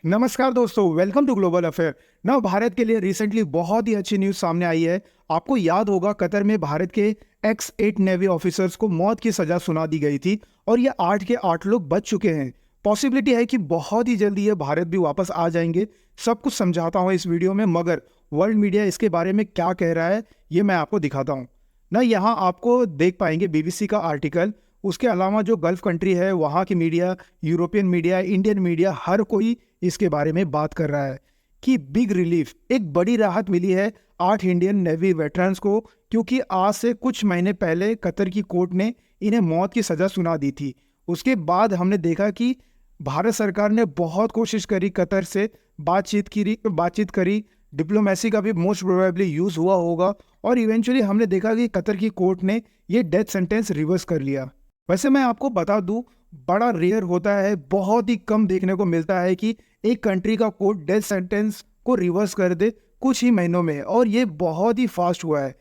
नमस्कार दोस्तों, welcome to global affair. ना भारत के लिए रिसेंटली बहुत ही अच्छी न्यूज़ सामने आई है। आपको याद होगा कतर में भारत के X8 नेवी ऑफिसर्स को मौत की सजा सुना दी गई थी और ये 8 के 8 लोग बच चुके हैं। पॉसिबिलिटी है कि बहुत ही जल्दी ये भारत भी वापस आ जाएंगे। सब कुछ समझाता हूँ इस वीडियो में, मगर वर्ल्ड मीडिया इसके बारे में क्या कह रहा है ये मैं आपको दिखाता हूँ। ना यहाँ आपको देख पाएंगे BBC का आर्टिकल। उसके अलावा जो गल्फ कंट्री है वहाँ की media, European media, Indian media, हर कोई इसके बारे में बात कर रहा है कि बिग रिलीफ, एक बड़ी राहत मिली है 8 इंडियन नेवी वेटरन्स को, क्योंकि आज से कुछ महीने पहले कतर की कोर्ट ने इन्हें मौत की सज़ा सुना दी थी। उसके बाद हमने देखा कि भारत सरकार ने बहुत कोशिश करी, कतर से बातचीत करी, डिप्लोमेसी का भी मोस्ट प्रोबेबली यूज़ हुआ होगा और इवेंचुअली हमने देखा कि कतर की कोर्ट ने ये डेथ सेंटेंस रिवर्स कर लिया। वैसे मैं आपको बता दूं, बड़ा रेयर होता है, बहुत ही कम देखने को मिलता है कि एक कंट्री का कोर्ट डेथ सेंटेंस को रिवर्स कर दे कुछ ही महीनों में, और ये बहुत ही फास्ट हुआ है।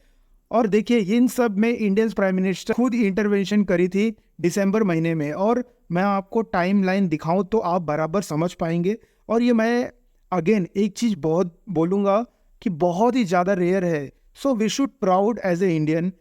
और देखिए, इन सब में इंडियन प्राइम मिनिस्टर खुद इंटरवेंशन करी थी दिसंबर महीने में, और मैं आपको टाइमलाइन दिखाऊं तो आप बराबर समझ पाएंगे। और ये मैं अगेन एक चीज़ बहुत बोलूँगा कि बहुत ही ज़्यादा रेयर है। So we should proud as a Indian.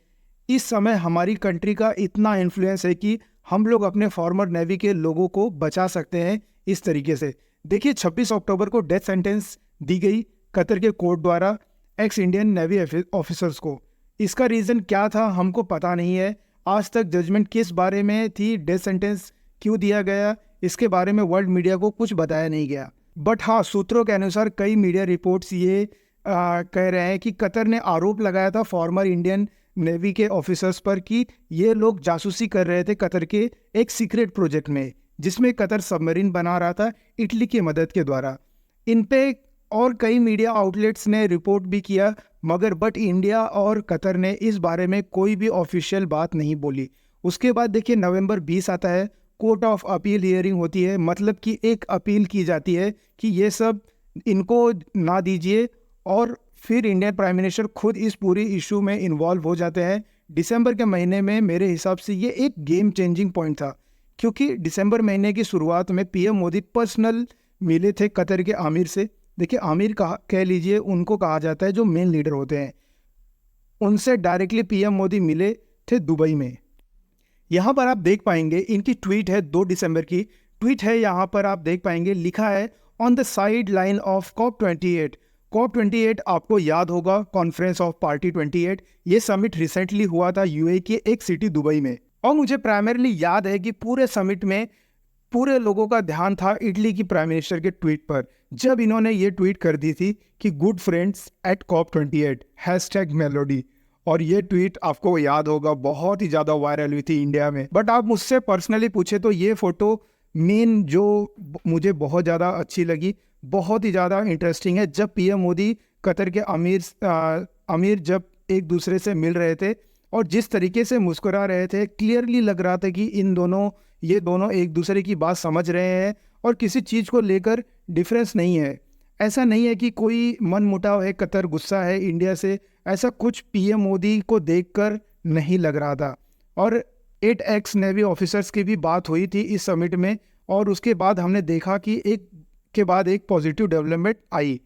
इस समय हमारी कंट्री का इतना इन्फ्लुएंस है कि हम लोग अपने फॉर्मर नेवी के लोगों को बचा सकते हैं इस तरीके से। देखिए, 26 अक्टूबर को डेथ सेंटेंस दी गई कतर के कोर्ट द्वारा एक्स इंडियन नेवी ऑफिसर्स को। इसका रीज़न क्या था हमको पता नहीं है। आज तक जजमेंट किस बारे में थी, डेथ सेंटेंस क्यों दिया गया, इसके बारे में वर्ल्ड मीडिया को कुछ बताया नहीं गया। बट हाँ, सूत्रों के अनुसार कई मीडिया रिपोर्ट्स ये कह रहे हैं कि कतर ने आरोप लगाया था फॉर्मर इंडियन नेवी के ऑफिसर्स पर कि ये लोग जासूसी कर रहे थे कतर के एक सीक्रेट प्रोजेक्ट में, जिसमें कतर सबमरीन बना रहा था इटली की मदद के द्वारा। इन पे और कई मीडिया आउटलेट्स ने रिपोर्ट भी किया, मगर इंडिया और कतर ने इस बारे में कोई भी ऑफिशियल बात नहीं बोली। उसके बाद देखिए, नवंबर 20 आता है, कोर्ट ऑफ अपील हियरिंग होती है, मतलब कि एक अपील की जाती है कि ये सब इनको ना दीजिए, और फिर इंडियन प्राइम मिनिस्टर खुद इस पूरी इशू में इन्वॉल्व हो जाते हैं। दिसंबर के महीने में मेरे हिसाब से ये एक गेम चेंजिंग पॉइंट था, क्योंकि दिसंबर महीने की शुरुआत में पीएम मोदी पर्सनल मिले थे कतर के आमिर से। देखिए, आमिर कह लीजिए, उनको कहा जाता है जो मेन लीडर होते हैं। उनसे डायरेक्टली पीएम मोदी मिले थे दुबई में। यहाँ पर आप देख पाएंगे इनकी ट्वीट है, 2 दिसंबर की ट्वीट है। यहाँ पर आप देख पाएंगे लिखा है, on the side line of COP28। COP28 आपको याद होगा, कॉन्फ्रेंस ऑफ पार्टी 28। ये समिट रिसेंटली हुआ था यूएई की एक सिटी दुबई में, और मुझे प्राइमरली याद है कि पूरे समिट में पूरे लोगों का ध्यान था इटली की प्राइम मिनिस्टर के ट्वीट पर, जब इन्होंने ये ट्वीट कर दी थी कि good friends at COP28 #melody. और ये ट्वीट आपको याद होगा बहुत ही ज़्यादा वायरल हुई थी इंडिया में। बट आप मुझसे पर्सनली पूछे तो ये फ़ोटो मेन जो मुझे बहुत ज़्यादा अच्छी लगी, बहुत ही ज़्यादा इंटरेस्टिंग है, जब पीएम मोदी कतर के अमीर जब एक दूसरे से मिल रहे थे और जिस तरीके से मुस्कुरा रहे थे, क्लियरली लग रहा था कि ये दोनों एक दूसरे की बात समझ रहे हैं और किसी चीज़ को लेकर डिफरेंस नहीं है। ऐसा नहीं है कि कोई मन मुटाव है, कतर गुस्सा है इंडिया से, ऐसा कुछ पीएम मोदी को देखकर नहीं लग रहा था। और 8 एक्स नेवी ऑफिसर्स की भी बात हुई थी इस समिट में, और उसके बाद हमने देखा कि एक पॉजिटिव डेवलपमेंट आई,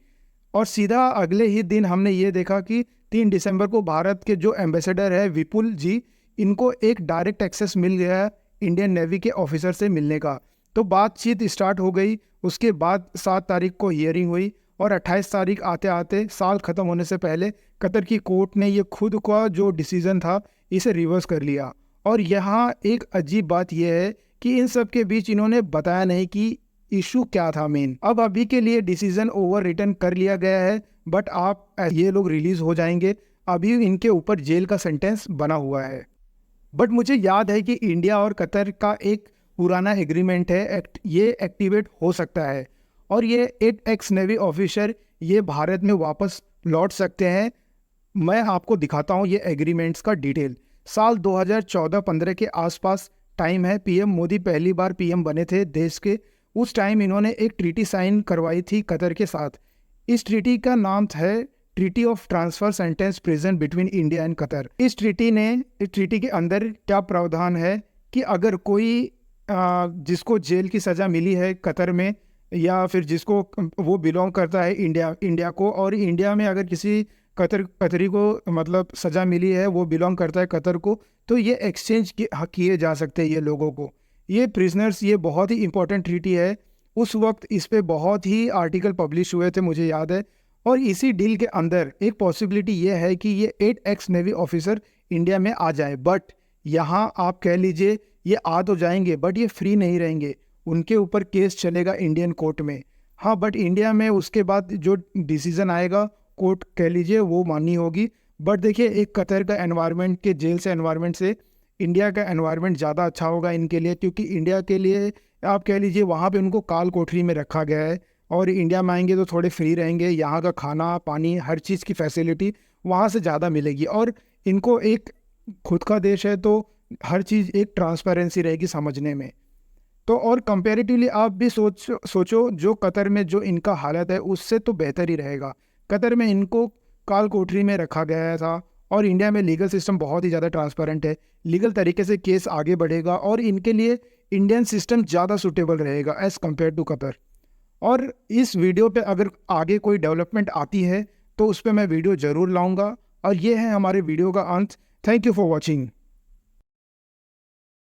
और सीधा अगले ही दिन हमने ये देखा कि 3 दिसंबर को भारत के जो एम्बेसडर है विपुल जी, इनको एक डायरेक्ट एक्सेस मिल गया इंडियन नेवी के ऑफिसर से मिलने का। तो बातचीत स्टार्ट हो गई। उसके बाद 7 तारीख को हियरिंग हुई, और 28 तारीख आते आते साल ख़त्म होने से पहले कतर की कोर्ट ने ये खुद का जो डिसीज़न था इसे रिवर्स कर लिया। और यहाँ एक अजीब बात यह है कि इन सब के बीच इन्होंने बताया नहीं कि इशू क्या था मेन। अब अभी के लिए डिसीजन ओवर रिटर्न कर लिया गया है, बट ये लोग रिलीज हो जाएंगे। अभी इनके ऊपर जेल का सेंटेंस बना हुआ है। बट मुझे याद है कि इंडिया और कतर का एक पुराना एग्रीमेंट है, ये एक्टिवेट हो सकता है, और ये 8 एक्स नेवी ऑफिसर ये भारत में वापस लौट सकते हैं। मैं आपको दिखाता हूँ ये एग्रीमेंट्स का डिटेल। साल 2014-15 के आसपास टाइम है, पीएम मोदी पहली बार पीएम बने थे देश के। उस टाइम इन्होंने एक ट्रीटी साइन करवाई थी कतर के साथ। इस ट्रीटी का नाम है treaty of transfer sentence present between India and Qatar. इस ट्रीटी के अंदर क्या प्रावधान है कि अगर कोई जिसको जेल की सज़ा मिली है कतर में या फिर जिसको वो बिलोंग करता है इंडिया को, और इंडिया में अगर किसी कतरी को मतलब सज़ा मिली है, वो बिलोंग करता है कतर को, तो ये एक्सचेंज किए जा सकते हैं ये लोगों को, ये प्रिजनर्स। ये बहुत ही इंपॉर्टेंट ट्रीटी है। उस वक्त इस पे बहुत ही आर्टिकल पब्लिश हुए थे, मुझे याद है। और इसी डील के अंदर एक पॉसिबिलिटी ये है कि ये 8 एक्स नेवी ऑफिसर इंडिया में आ जाए, बट यहाँ आप कह लीजिए ये आ तो जाएंगे बट ये फ्री नहीं रहेंगे, उनके ऊपर केस चलेगा इंडियन कोर्ट में। हाँ, बट इंडिया में उसके बाद जो डिसीजन आएगा कोर्ट कह लीजिए वो माननी होगी। बट देखिए, एक कतर का एनवायरनमेंट के जेल से एनवायरनमेंट से इंडिया का एनवायरनमेंट ज़्यादा अच्छा होगा इनके लिए, क्योंकि इंडिया के लिए आप कह लीजिए वहाँ पे उनको काल कोठरी में रखा गया है, और इंडिया में आएंगे तो थोड़े फ्री रहेंगे। यहाँ का खाना पानी हर चीज़ की फैसिलिटी वहाँ से ज़्यादा मिलेगी, और इनको एक खुद का देश है तो हर चीज़ एक ट्रांसपेरेंसी रहेगी समझने में। तो और कंपैरेटिवली आप भी सोचो जो कतर में जो इनका हालत है उससे तो बेहतर ही रहेगा। कतर में इनको काल कोठरी में रखा गया था, और इंडिया में लीगल सिस्टम बहुत ही ज़्यादा ट्रांसपेरेंट है, लीगल तरीके से केस आगे बढ़ेगा, और इनके लिए इंडियन सिस्टम ज़्यादा सूटेबल रहेगा एज़ कम्पेयर टू कतर। और इस वीडियो पे अगर आगे कोई डेवलपमेंट आती है तो उस पर मैं वीडियो ज़रूर लाऊंगा। और ये है हमारे वीडियो का अंत। Thank you for watching.